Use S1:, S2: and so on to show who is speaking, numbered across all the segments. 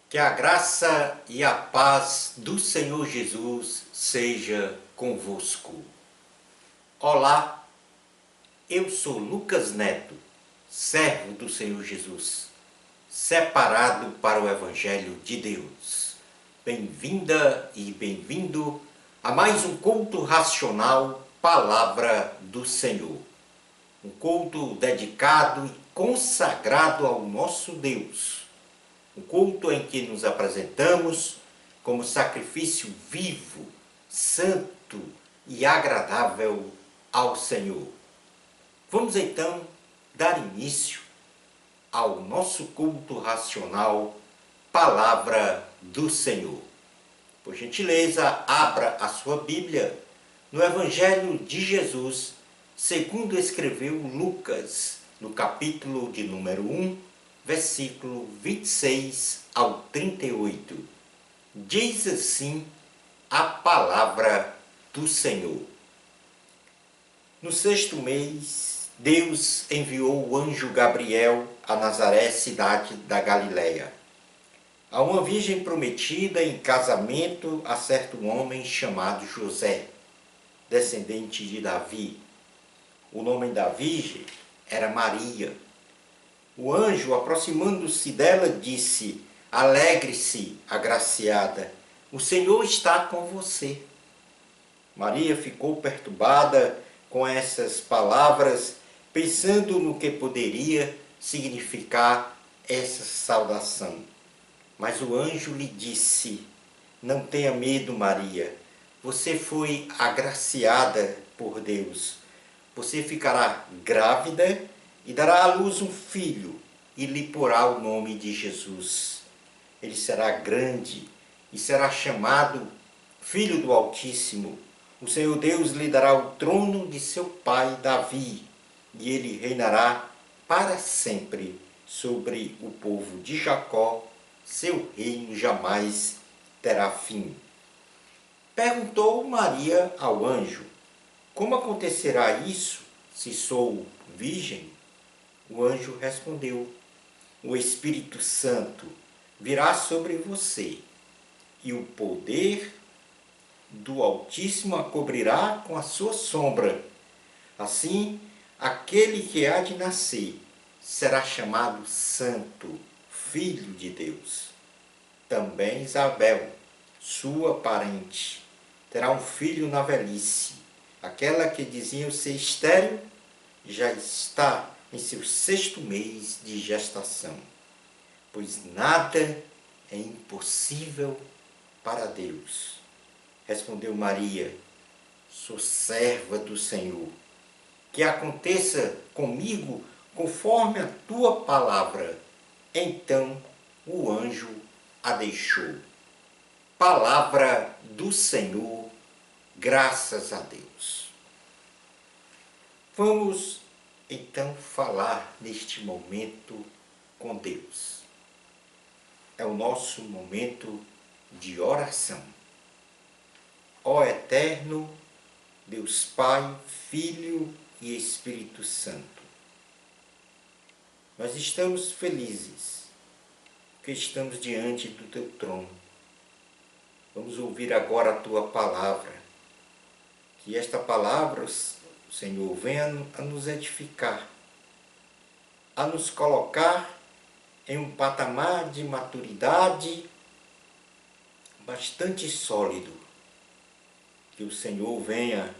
S1: Que a graça e a paz do Senhor Jesus seja convosco. Olá, eu sou Lucas Neto, servo do Senhor Jesus, separado para o Evangelho de Deus. Bem-vinda e bem-vindo a mais um culto racional, Palavra do Senhor. Um culto dedicado e consagrado ao nosso Deus. Um culto em que nos apresentamos como sacrifício vivo, santo e agradável ao Senhor. Vamos então dar início ao nosso culto racional, Palavra do Senhor. Por gentileza, abra a sua Bíblia no Evangelho de Jesus, segundo escreveu Lucas, no capítulo de número 1, versículo 26 ao 38. Diz assim a palavra do Senhor. No 6º mês, Deus enviou o anjo Gabriel a Nazaré, cidade da Galileia, a uma virgem prometida em casamento a certo homem chamado José, descendente de Davi. O nome da virgem era Maria. O anjo, aproximando-se dela, disse: Alegre-se, agraciada, o Senhor está com você. Maria ficou perturbada com essas palavras, pensando no que poderia significar essa saudação. Mas o anjo lhe disse: Não tenha medo, Maria, você foi agraciada por Deus. Você ficará grávida e dará à luz um filho, e lhe porá o nome de Jesus. Ele será grande e será chamado Filho do Altíssimo. O Senhor Deus lhe dará o trono de seu pai Davi, e ele reinará para sempre sobre o povo de Jacó. Seu reino jamais terá fim. Perguntou Maria ao anjo: Como acontecerá isso, se sou virgem? O anjo respondeu: O Espírito Santo virá sobre você, e o poder do Altíssimo a cobrirá com a sua sombra. Assim, aquele que há de nascer será chamado Santo, Filho de Deus. Também Isabel, sua parente, terá um filho na velhice. Aquela que diziam ser estéril já está em seu 6º mês de gestação, pois nada é impossível para Deus. Respondeu Maria: Sou serva do Senhor, que aconteça comigo conforme a tua palavra. Então o anjo a deixou. Palavra do Senhor, graças a Deus. Vamos então falar neste momento com Deus. É o nosso momento de oração. Ó Eterno, Deus Pai, Filho e Espírito Santo, nós estamos felizes porque estamos diante do Teu trono. Vamos ouvir agora a Tua palavra. Que esta palavra, Senhor, venha a nos edificar, a nos colocar em um patamar de maturidade bastante sólido. Que o Senhor venha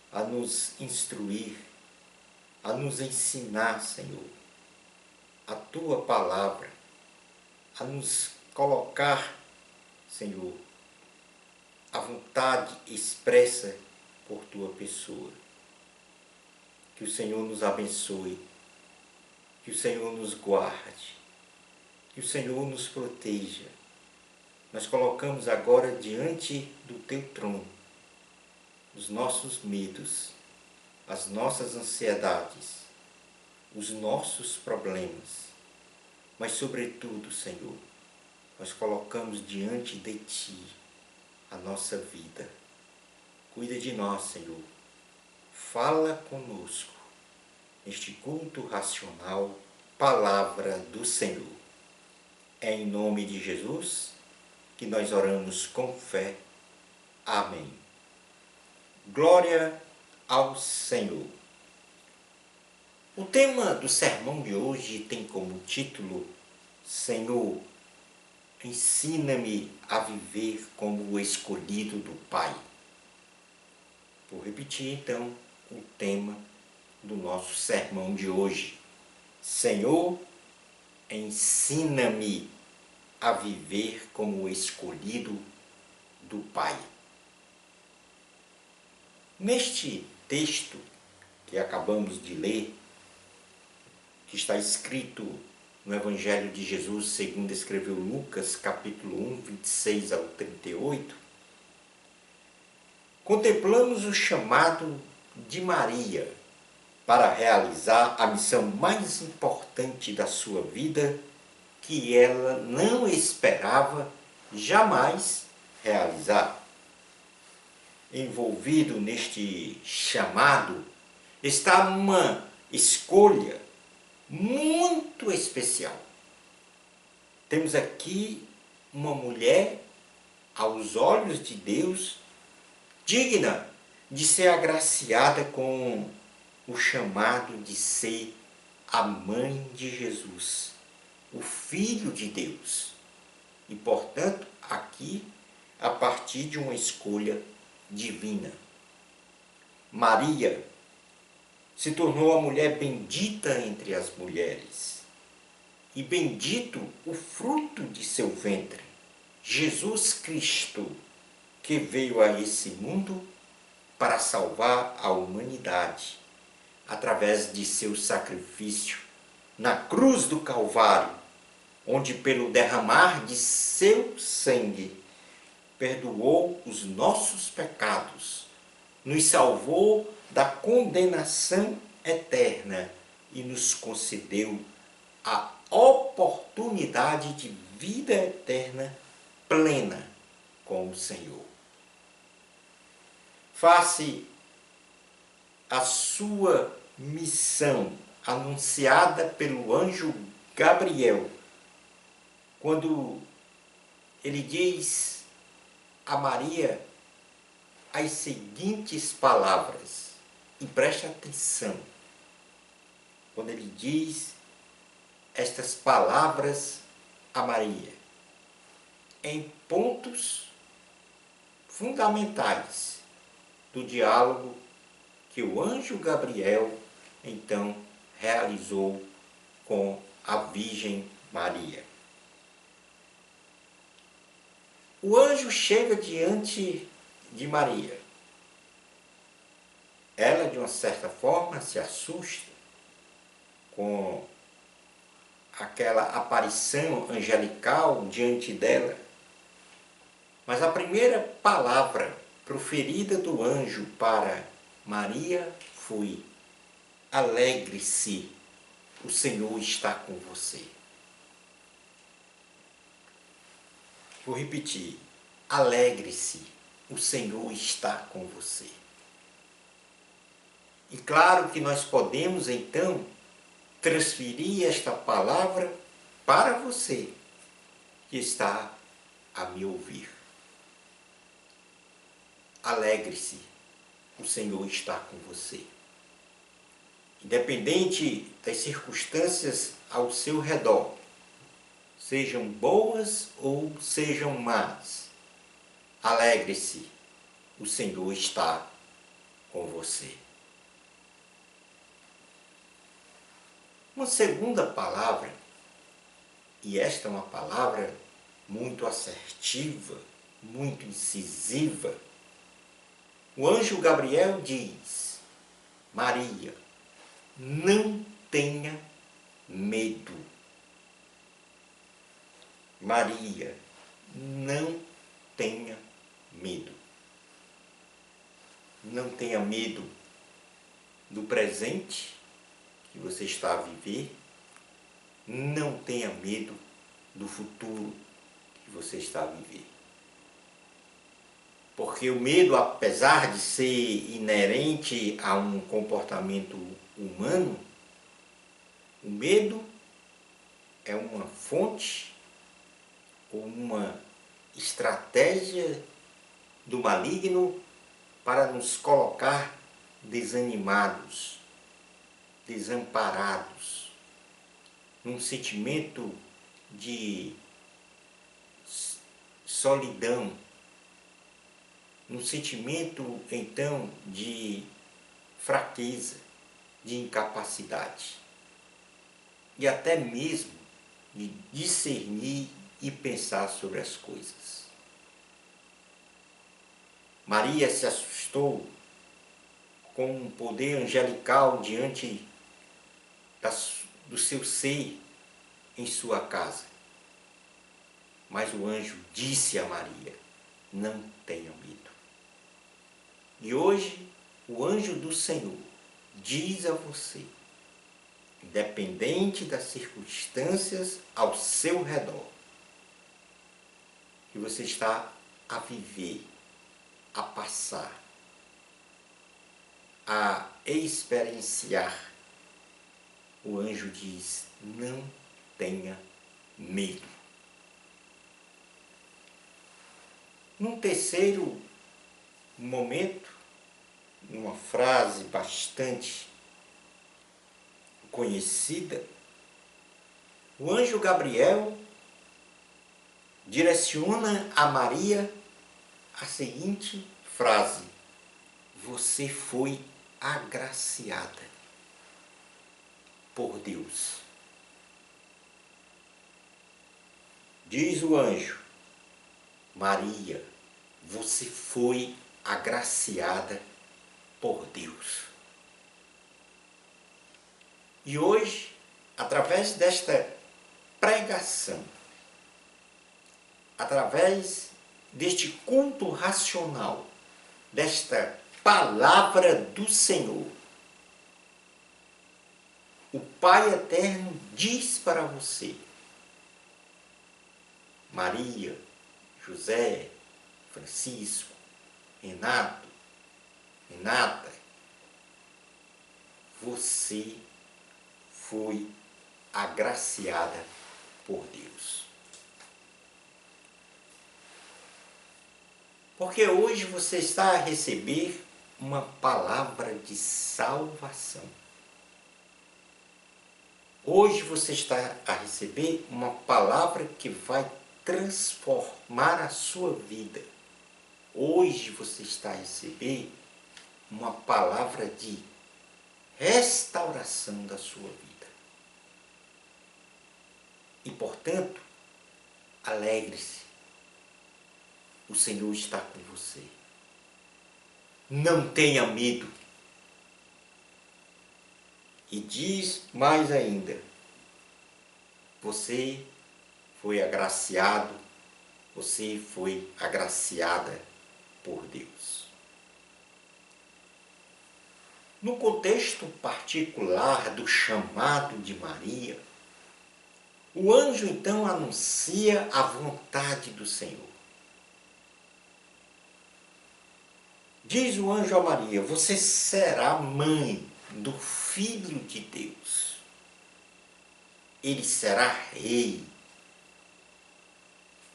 S1: a nos instruir, a nos ensinar, Senhor, a Tua palavra, a nos colocar, Senhor, a vontade expressa por Tua pessoa. Que o Senhor nos abençoe, que o Senhor nos guarde, que o Senhor nos proteja. Nós colocamos agora diante do Teu trono os nossos medos, as nossas ansiedades, os nossos problemas, mas sobretudo, Senhor, nós colocamos diante de Ti a nossa vida. Cuida de nós, Senhor. Fala conosco neste culto racional, palavra do Senhor. É em nome de Jesus que nós oramos com fé. Amém. Glória ao Senhor. O tema do sermão de hoje tem como título: Senhor, ensina-me a viver como o escolhido do Pai. Vou repetir então o tema do nosso sermão de hoje. Senhor, ensina-me a viver como o escolhido do Pai. Neste texto que acabamos de ler, que está escrito no Evangelho de Jesus, segundo escreveu Lucas, capítulo 1, 26 ao 38, contemplamos o chamado de Maria para realizar a missão mais importante da sua vida, que ela não esperava jamais realizar. Envolvido neste chamado está uma escolha muito especial. Temos aqui uma mulher, aos olhos de Deus, digna de ser agraciada com o chamado de ser a mãe de Jesus, o Filho de Deus. E, portanto, aqui, a partir de uma escolha divina. Maria se tornou a mulher bendita entre as mulheres, e bendito o fruto de seu ventre, Jesus Cristo, que veio a esse mundo para salvar a humanidade, através de seu sacrifício na cruz do Calvário, onde pelo derramar de seu sangue perdoou os nossos pecados, nos salvou da condenação eterna e nos concedeu a oportunidade de vida eterna plena com o Senhor. Face a sua missão anunciada pelo anjo Gabriel, quando ele diz a Maria as seguintes palavras, e preste atenção, quando ele diz estas palavras a Maria, em pontos fundamentais do diálogo que o anjo Gabriel então realizou com a Virgem Maria. O anjo chega diante de Maria. Ela, de uma certa forma, se assusta com aquela aparição angelical diante dela. Mas a primeira palavra proferida do anjo para Maria foi: alegre-se, o Senhor está com você. Vou repetir: alegre-se, o Senhor está com você. E claro que nós podemos então transferir esta palavra para você que está a me ouvir. Alegre-se, o Senhor está com você. Independente das circunstâncias ao seu redor, sejam boas ou sejam más, alegre-se, o Senhor está com você. Uma segunda palavra, e esta é uma palavra muito assertiva, muito incisiva, o anjo Gabriel diz: Maria, não tenha medo. Maria, não tenha medo. Não tenha medo do presente que você está a viver. Não tenha medo do futuro que você está a viver. Porque o medo, apesar de ser inerente a um comportamento humano, o medo é uma fonte ou uma estratégia do maligno para nos colocar desanimados, desamparados, num sentimento de solidão, num sentimento então de fraqueza, de incapacidade e até mesmo de discernir e pensar sobre as coisas. Maria se assustou com um poder angelical diante do seu ser em sua casa. Mas o anjo disse a Maria: não tenha medo. E hoje o anjo do Senhor diz a você, independente das circunstâncias ao seu redor, que você está a viver, a passar, a experienciar. O anjo diz: não tenha medo. Num terceiro momento, numa frase bastante conhecida, o anjo Gabriel direciona a Maria a seguinte frase: você foi agraciada por Deus. Diz o anjo: Maria, você foi agraciada por Deus. E hoje, através desta pregação, através deste culto racional, desta palavra do Senhor, o Pai Eterno diz para você: Maria, José, Francisco, Renato, Renata, você foi agraciada por Deus. Porque hoje você está a receber uma palavra de salvação. Hoje você está a receber uma palavra que vai transformar a sua vida. Hoje você está a receber uma palavra de restauração da sua vida. E, portanto, alegre-se. O Senhor está com você. Não tenha medo. E diz mais ainda: você foi agraciado, você foi agraciada por Deus. No contexto particular do chamado de Maria, o anjo então anuncia a vontade do Senhor. Diz o anjo a Maria: você será mãe do Filho de Deus. Ele será rei,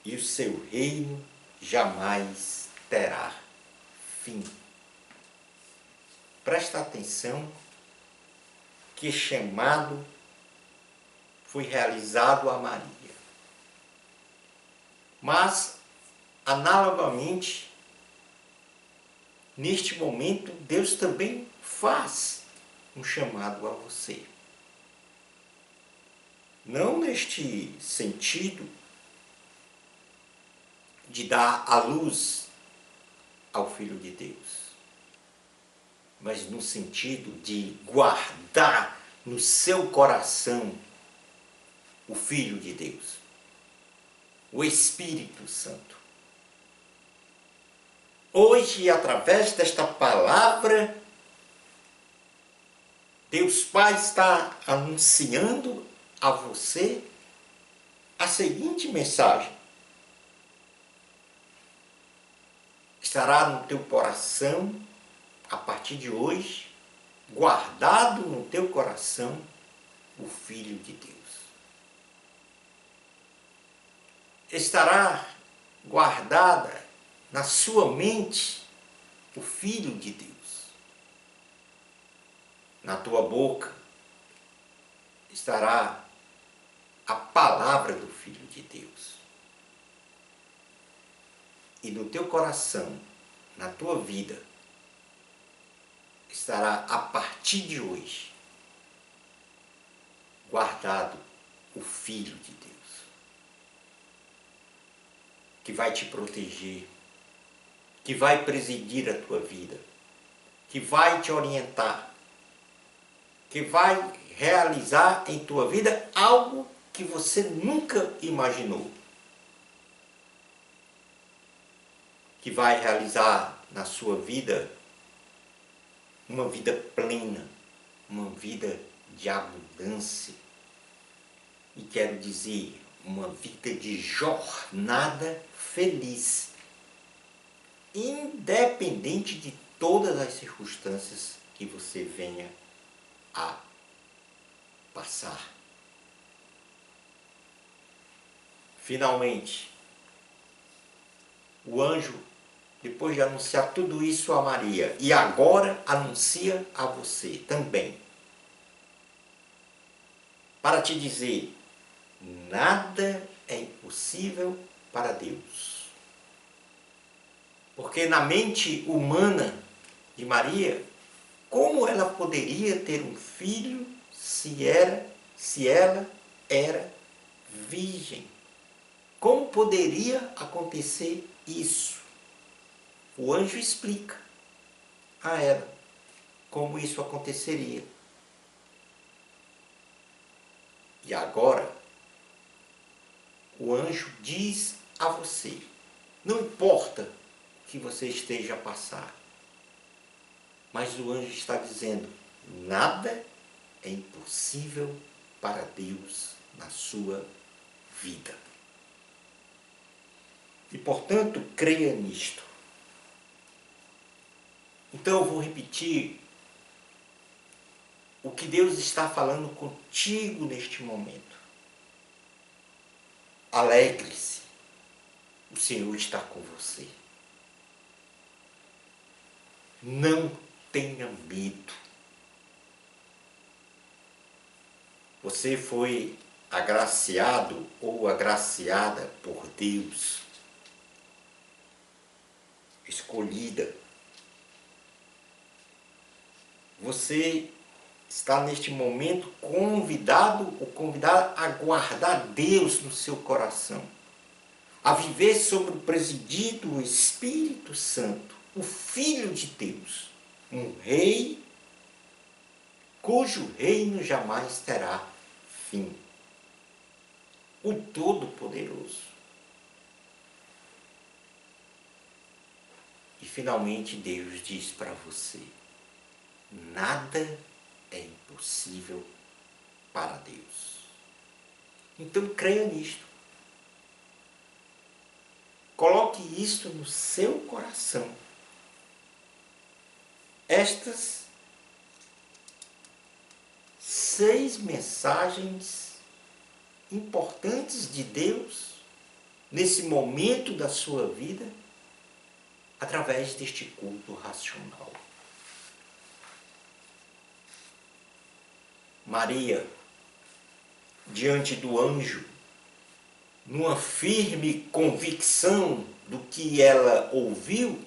S1: e o seu reino jamais terá fim. Presta atenção que chamado foi realizado a Maria. Mas, analogamente, neste momento, Deus também faz um chamado a você. Não neste sentido de dar a luz ao Filho de Deus, mas no sentido de guardar no seu coração o Filho de Deus, o Espírito Santo. Hoje, através desta palavra, Deus Pai está anunciando a você a seguinte mensagem: estará no teu coração, a partir de hoje, guardado no teu coração, o Filho de Deus. estará guardada na sua mente o Filho de Deus. Na tua boca estará a palavra do Filho de Deus. E no teu coração, na tua vida, estará a partir de hoje guardado o Filho de Deus, que vai te proteger, que vai presidir a tua vida, que vai te orientar, que vai realizar em tua vida algo que você nunca imaginou, que vai realizar na sua vida uma vida plena, uma vida de abundância. E quero dizer, uma vida de jornada feliz, independente de todas as circunstâncias que você venha a passar. Finalmente, o anjo, depois de anunciar tudo isso a Maria, e agora anuncia a você também, para te dizer: nada é impossível para Deus. Porque na mente humana de Maria, como ela poderia ter um filho se ela era virgem? Como poderia acontecer isso? O anjo explica a ela como isso aconteceria. E agora, o anjo diz a você: não importa o que você esteja a passar, mas o anjo está dizendo: nada é impossível para Deus na sua vida. E, portanto, creia nisto. Então eu vou repetir o que Deus está falando contigo neste momento. Alegre-se, o Senhor está com você. Não tenha medo. Você foi agraciado ou agraciada por Deus, escolhida. Você está neste momento convidado ou convidada a guardar Deus no seu coração, a viver sob o presidio do Espírito Santo, o Filho de Deus, um rei cujo reino jamais terá fim, o Todo-Poderoso. E finalmente Deus diz para você: nada é impossível para Deus. Então creia nisto. Coloque isto no seu coração. Estas 6 mensagens importantes de Deus nesse momento da sua vida, através deste culto racional. Maria, diante do anjo, numa firme convicção do que ela ouviu,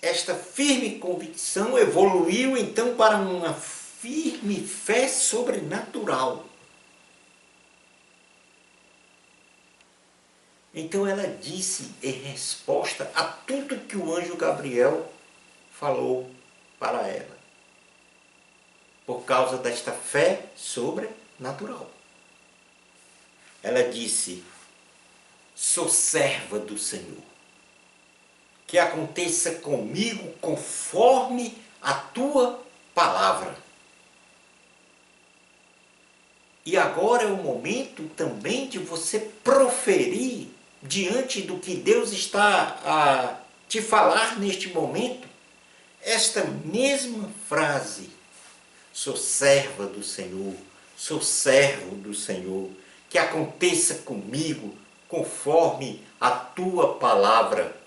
S1: esta firme convicção evoluiu então para uma firme fé sobrenatural. Então ela disse em resposta a tudo que o anjo Gabriel falou para ela, por causa desta fé sobrenatural. Ela disse: sou serva do Senhor, que aconteça comigo conforme a tua palavra. E agora é o momento também de você proferir, diante do que Deus está a te falar neste momento, esta mesma frase: sou serva do Senhor, sou servo do Senhor, que aconteça comigo conforme a tua palavra,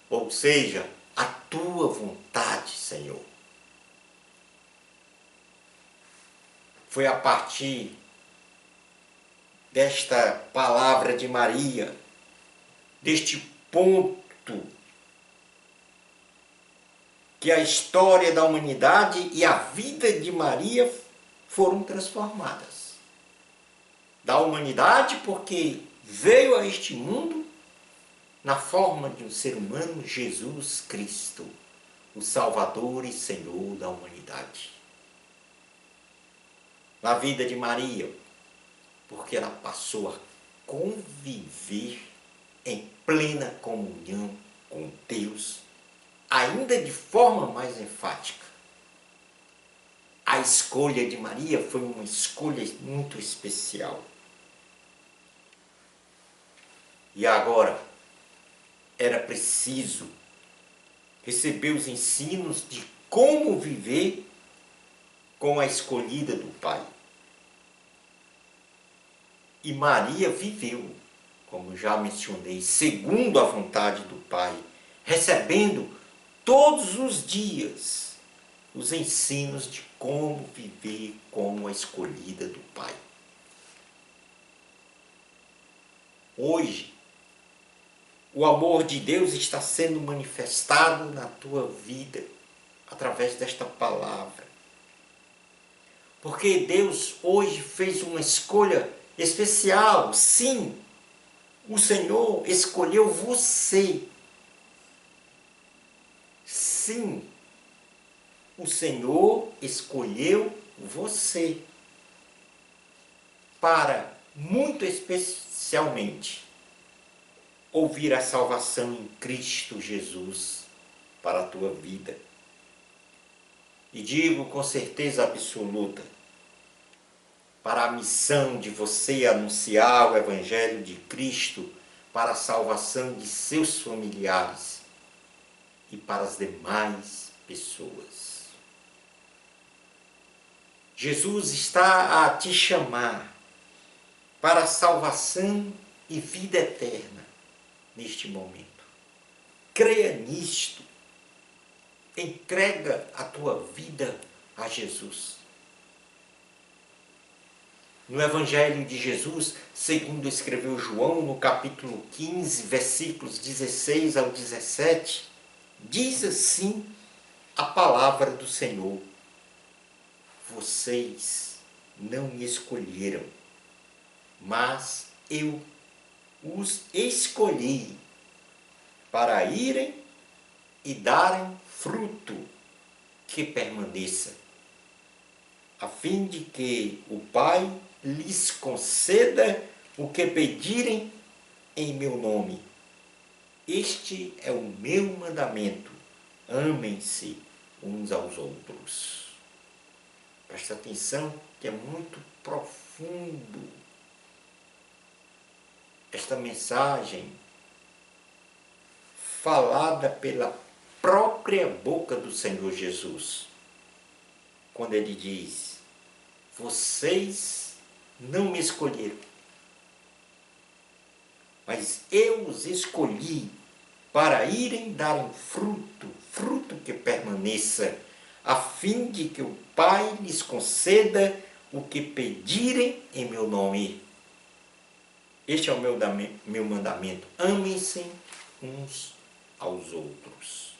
S1: ou seja, a tua vontade, Senhor. Foi a partir desta palavra de Maria, deste ponto, que a história da humanidade e a vida de Maria foram transformadas. Da humanidade, porque veio a este mundo na forma de um ser humano, Jesus Cristo, o Salvador e Senhor da humanidade. Na vida de Maria, porque ela passou a conviver em plena comunhão com Deus, ainda de forma mais enfática. A escolha de Maria foi uma escolha muito especial. E agora era preciso receber os ensinos de como viver com a escolhida do Pai. E Maria viveu, como já mencionei, segundo a vontade do Pai, recebendo todos os dias os ensinos de como viver como a escolhida do Pai. Hoje, o amor de Deus está sendo manifestado na tua vida através desta palavra. Porque Deus hoje fez uma escolha especial. Sim, o Senhor escolheu você. Sim, o Senhor escolheu você para, muito especialmente, ouvir a salvação em Cristo Jesus para a tua vida. E digo com certeza absoluta, para a missão de você anunciar o Evangelho de Cristo para a salvação de seus familiares e para as demais pessoas. Jesus está a te chamar para a salvação e vida eterna neste momento. Creia nisto. Entrega a tua vida a Jesus. No Evangelho de Jesus, segundo escreveu João, no capítulo 15, versículos 16 ao 17, diz assim a palavra do Senhor: vocês não me escolheram, mas eu os escolhi para irem e darem fruto que permaneça, a fim de que o Pai lhes conceda o que pedirem em meu nome. Este é o meu mandamento: amem-se uns aos outros. Presta atenção que é muito profundo esta mensagem falada pela própria boca do Senhor Jesus, quando ele diz: vocês não me escolheram, mas eu os escolhi para irem darem fruto que permaneça, a fim de que o Pai lhes conceda o que pedirem em meu nome. Este é o meu mandamento: amem-se uns aos outros.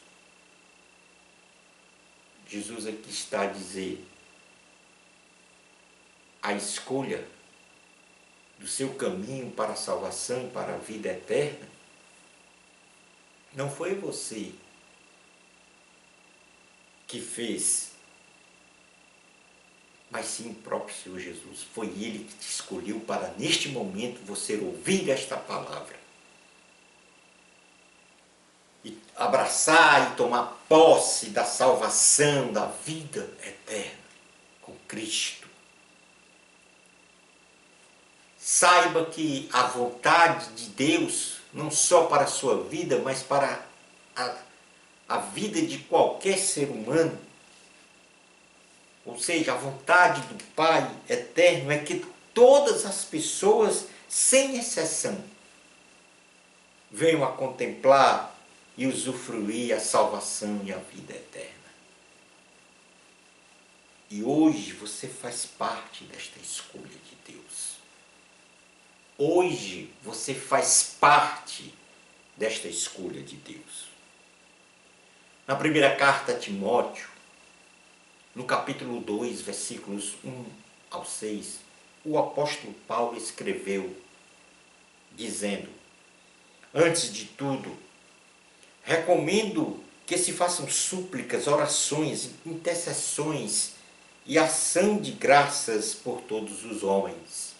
S1: Jesus aqui está a dizer: a escolha do seu caminho para a salvação, para a vida eterna, não foi você que fez, mas sim o próprio Senhor Jesus. Foi Ele que te escolheu para, neste momento, você ouvir esta palavra e abraçar e tomar posse da salvação, da vida eterna com Cristo. Saiba que a vontade de Deus, não só para a sua vida, mas para a vida de qualquer ser humano, Ou seja, a vontade do Pai eterno é que todas as pessoas, sem exceção, venham a contemplar e usufruir a salvação e a vida eterna. E hoje você faz parte desta escolha de Deus. Hoje você faz parte desta escolha de Deus. Na primeira carta a Timóteo, no capítulo 2, versículos 1 ao 6, o apóstolo Paulo escreveu, dizendo: antes de tudo, recomendo que se façam súplicas, orações, intercessões e ação de graças por todos os homens,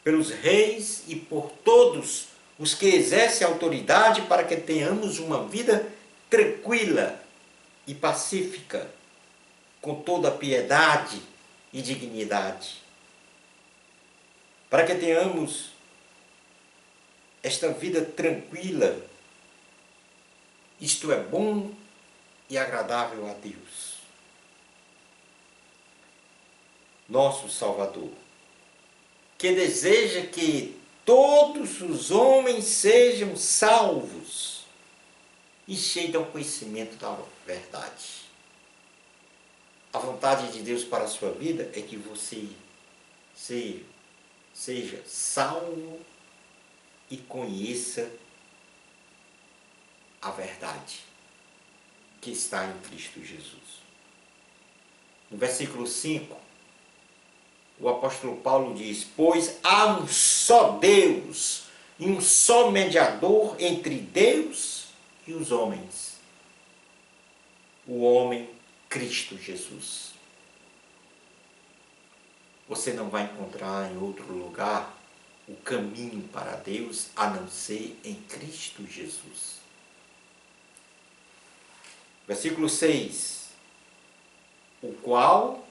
S1: pelos reis e por todos os que exercem autoridade, para que tenhamos uma vida tranquila e pacífica, com toda piedade e dignidade. Para que tenhamos esta vida tranquila, isto é bom e agradável a Deus, nosso Salvador, que deseja que todos os homens sejam salvos e cheguem ao conhecimento da verdade. A vontade de Deus para a sua vida é que você seja salvo e conheça a verdade que está em Cristo Jesus. No versículo 5, o apóstolo Paulo diz: pois há um só Deus e um só mediador entre Deus e os homens, o homem Cristo Jesus. Você não vai encontrar em outro lugar o caminho para Deus a não ser em Cristo Jesus. Versículo 6, o qual, ou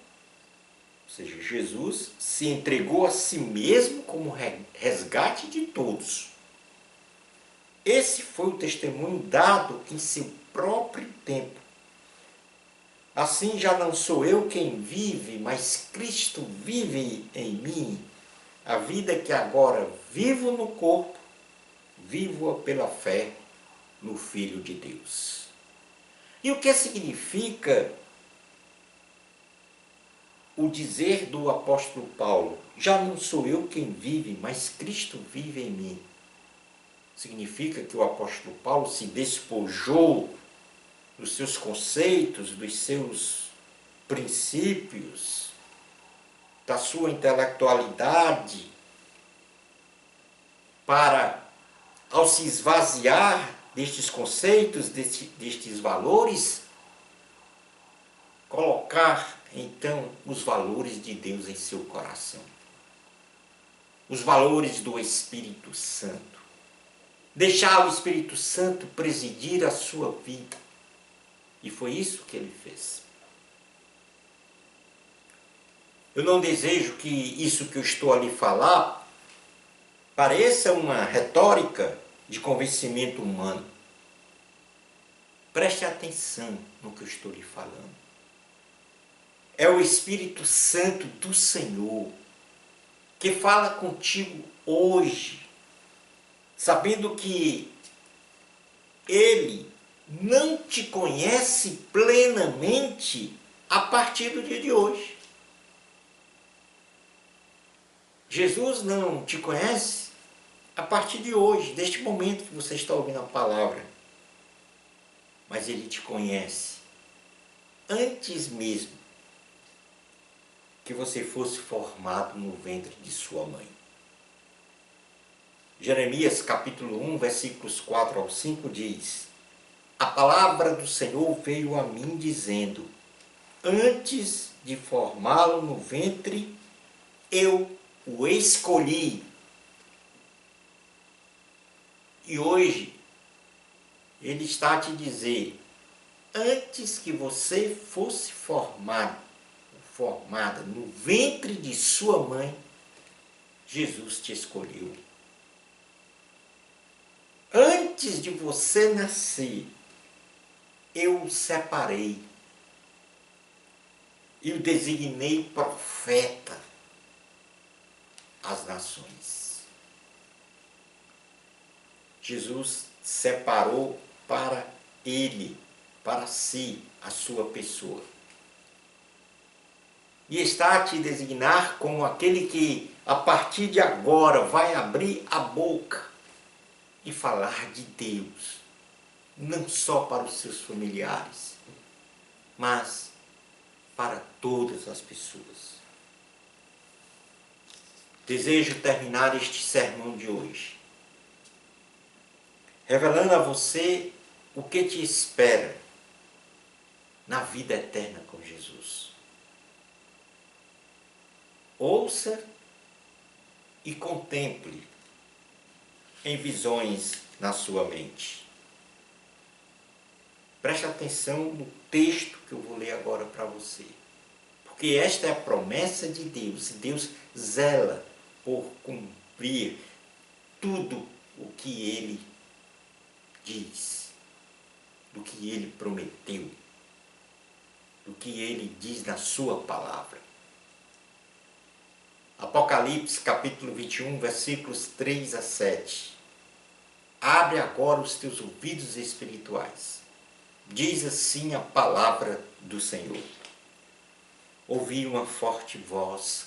S1: seja, Jesus, se entregou a si mesmo como resgate de todos. Esse foi o testemunho dado em seu próprio tempo. Assim já não sou eu quem vive, mas Cristo vive em mim. A vida que agora vivo no corpo, vivo-a pela fé no Filho de Deus. E o que significa o dizer do apóstolo Paulo: já não sou eu quem vive, mas Cristo vive em mim? Significa que o apóstolo Paulo se despojou dos seus conceitos, dos seus princípios, da sua intelectualidade, para, ao se esvaziar destes conceitos, destes valores, colocar então os valores de Deus em seu coração, os valores do Espírito Santo, deixar o Espírito Santo presidir a sua vida. E foi isso que ele fez. Eu não desejo que isso que eu estou a lhe falar pareça uma retórica de convencimento humano. Preste atenção no que eu estou lhe falando. É o Espírito Santo do Senhor que fala contigo hoje, sabendo que Ele não te conhece plenamente a partir do dia de hoje. Jesus não te conhece a partir de hoje, deste momento que você está ouvindo a palavra. Mas Ele te conhece antes mesmo que você fosse formado no ventre de sua mãe. Jeremias capítulo 1, versículos 4 ao 5 diz: a palavra do Senhor veio a mim dizendo: antes de formá-lo no ventre, eu o escolhi. E hoje, Ele está a te dizer: antes que você fosse formada no ventre de sua mãe, Jesus te escolheu. Antes de você nascer, eu o separei. e o designei profeta às nações. Jesus separou para ele, para si, a sua pessoa. E está a te designar como aquele que, a partir de agora, vai abrir a boca e falar de Deus, não só para os seus familiares, mas para todas as pessoas. Desejo terminar este sermão de hoje revelando a você o que te espera na vida eterna com Jesus. Ouça e contemple em visões na sua mente. Preste atenção no texto que eu vou ler agora para você. Porque esta é a promessa de Deus. E Deus zela por cumprir tudo o que Ele diz, do que Ele prometeu, do que Ele diz na sua palavra. Apocalipse capítulo 21, versículos 3 a 7. Abre agora os teus ouvidos espirituais. Diz assim a palavra do Senhor. Ouvi uma forte voz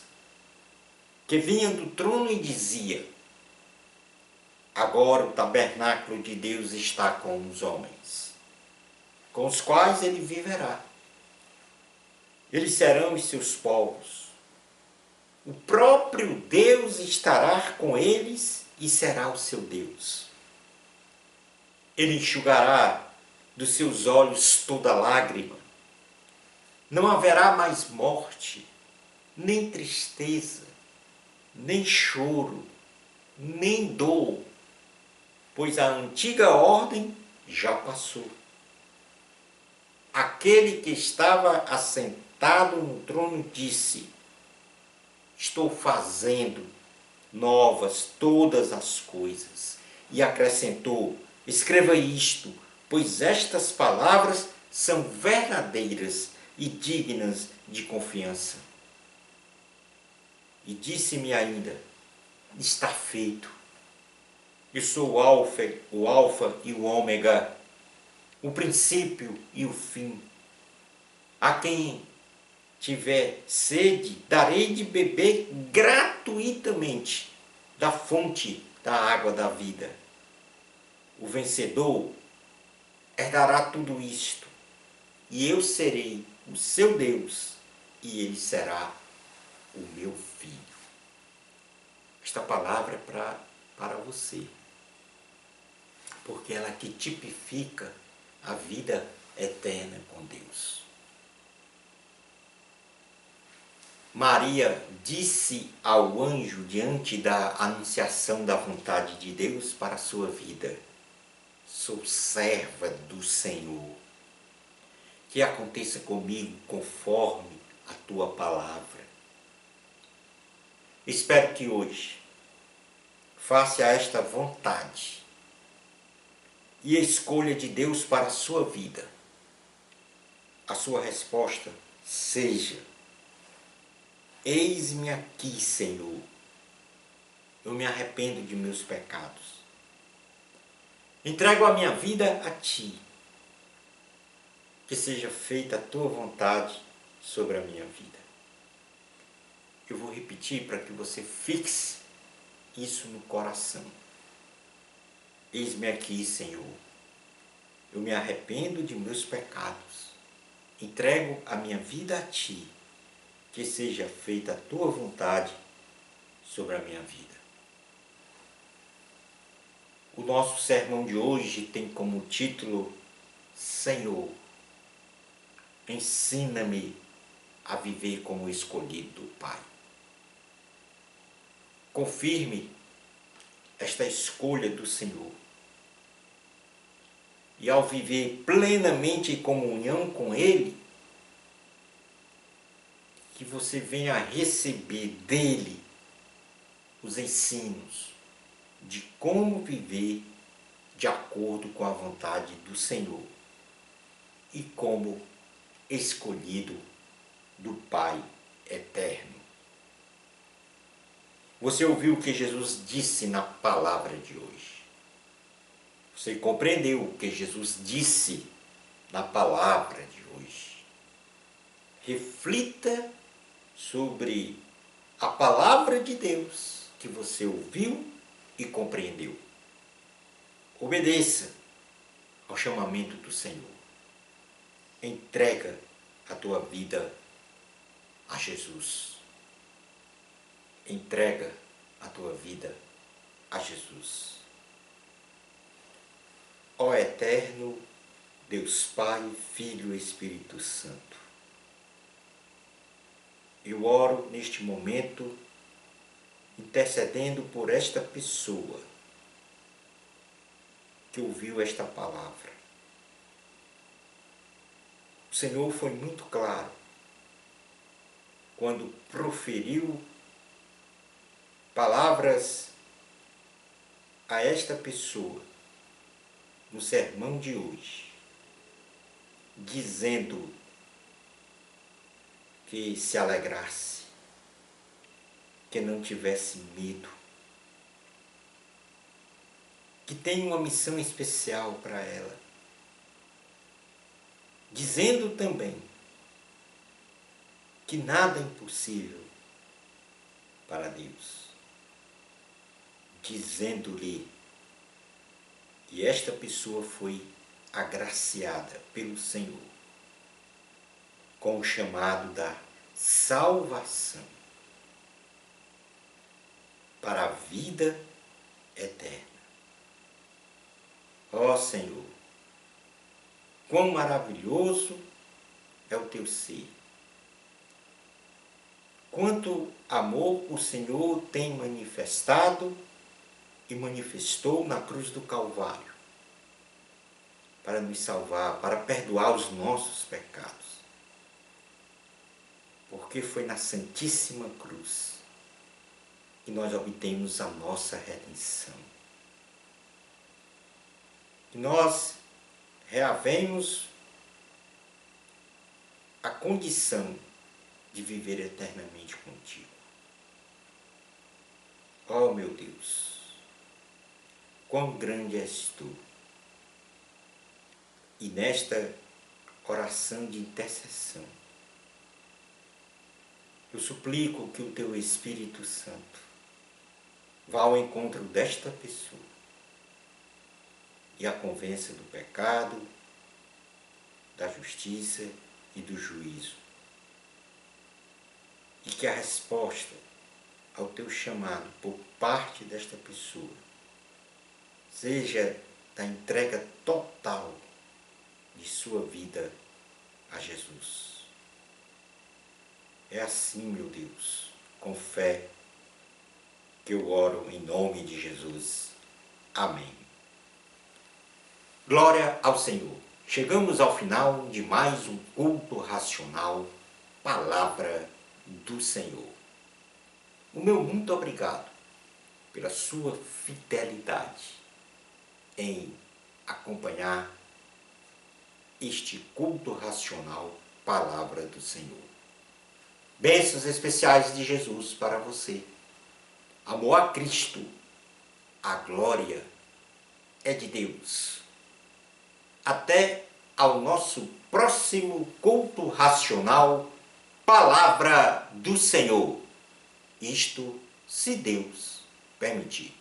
S1: que vinha do trono e dizia: agora o tabernáculo de Deus está com os homens, com os quais ele viverá. Eles serão os seus povos. O próprio Deus estará com eles e será o seu Deus. Ele enxugará dos seus olhos toda lágrima. Não haverá mais morte, nem tristeza, nem choro, nem dor, pois a antiga ordem já passou. Aquele que estava assentado no trono disse: estou fazendo novas todas as coisas. E acrescentou: escreva isto, pois estas palavras são verdadeiras e dignas de confiança. E disse-me ainda: está feito. Eu sou o Alfa e o Ômega, o princípio e o fim. A quem tiver sede, darei de beber gratuitamente da fonte da água da vida. O vencedor herdará tudo isto, e eu serei o seu Deus, e ele será o meu filho. Esta palavra é para você, porque ela que tipifica a vida eterna com Deus. Maria disse ao anjo diante da anunciação da vontade de Deus para a sua vida: sou serva do Senhor, que aconteça comigo conforme a tua palavra. Espero que hoje faça esta vontade e a escolha de Deus para a sua vida. A sua resposta seja: eis-me aqui, Senhor. Eu me arrependo de meus pecados. Entrego a minha vida a Ti. Que seja feita a Tua vontade sobre a minha vida. Eu vou repetir para que você fixe isso no coração. Eis-me aqui, Senhor. Eu me arrependo de meus pecados. Entrego a minha vida a Ti. Que seja feita a Tua vontade sobre a minha vida. O nosso sermão de hoje tem como título: Senhor, ensina-me a viver como escolhido do Pai. Confirme esta escolha do Senhor. E ao viver plenamente em comunhão com Ele, que você venha a receber dele os ensinos de como viver de acordo com a vontade do Senhor e como escolhido do Pai eterno. Você ouviu o que Jesus disse na palavra de hoje. Você compreendeu o que Jesus disse na palavra de hoje. Reflita sobre a palavra de Deus que você ouviu e compreendeu. Obedeça ao chamamento do Senhor. Entrega a tua vida a Jesus. Entrega a tua vida a Jesus. Ó eterno Deus Pai, Filho e Espírito Santo, eu oro neste momento intercedendo por esta pessoa que ouviu esta palavra. O Senhor foi muito claro quando proferiu palavras a esta pessoa no sermão de hoje, dizendo que se alegrasse, que não tivesse medo, que tem uma missão especial para ela, dizendo também que nada é impossível para Deus, dizendo-lhe que esta pessoa foi agraciada pelo Senhor com o chamado da salvação para a vida eterna. Ó Senhor, quão maravilhoso é o teu ser. Quanto amor o Senhor tem manifestado e manifestou na cruz do Calvário para nos salvar, para perdoar os nossos pecados. Porque foi na Santíssima Cruz que nós obtemos a nossa redenção. Que nós reavemos a condição de viver eternamente contigo. Ó meu Deus, quão grande és tu! E nesta oração de intercessão, eu suplico que o teu Espírito Santo vá ao encontro desta pessoa e a convença do pecado, da justiça e do juízo. E que a resposta ao teu chamado por parte desta pessoa seja da entrega total de sua vida a Jesus. É assim, meu Deus, com fé, que eu oro em nome de Jesus. Amém. Glória ao Senhor. Chegamos ao final de mais um culto racional, Palavra do Senhor. O meu muito obrigado pela sua fidelidade em acompanhar este culto racional, Palavra do Senhor. Bênçãos especiais de Jesus para você. Amor a Cristo. A glória é de Deus. Até ao nosso próximo culto racional, Palavra do Senhor. Isto, se Deus permitir.